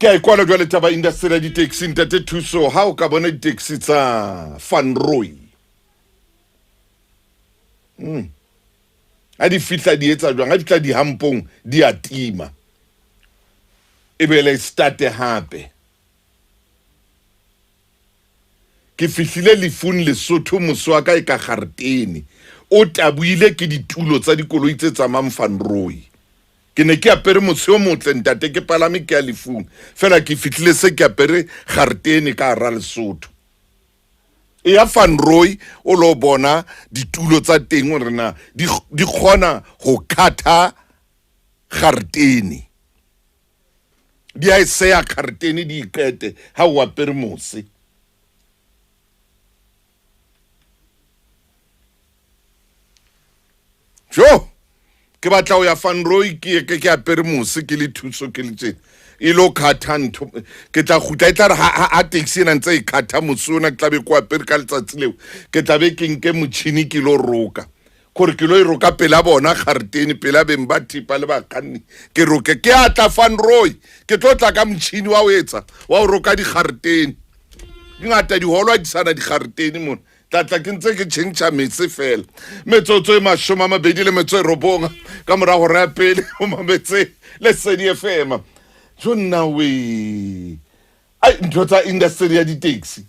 ke a ikwala jwale taba industry ya di-taxi Ntate Thuso ha o ka bona di-taxi tsa Van Roy ha di fihla di etsa jwang ha di fihla dihampong di a tima e be le starte hape ke fihlile lefung Lesotho mose wa ka e ka Gauteng o tabuile ke ditulo tsa dikoloi tse tsamayang Van Roy ke ne ke apere mose o motle ntate ke palame ke a lefung fela ke fihlile se ke apere Gauteng ka hara Lesotho e ya Van Roy o lo bona ditulo tsa teng o rena di kgona ho khatha Gauteng di a se ya Gauteng di ikete ha o apere mose jo ke batla o ya Van Roy ke apere mose ke le Thuso ke le tse e lo khatha ntho ke tla gutla e tla re ha taxi ena ntse e khatha mosona ke tla be ko apere ka letsatsi leo ke tla be ke nke motšhini ke lo roka gore ke lo e roka pela bona Gauteng pela beng ba thipa le bakanni ke roke ke atla Van Roy ke tlo tla ka motšhini wa o etsa wa o roka di Gauteng ngata di holwa di sana di Gauteng mona tlatla ke ntse ke tšhentšha metse fela metsotso e 29 ka mora go rea pele o mametse Lesedi FM jo nna we ai ntho tsa industry ya di-taxi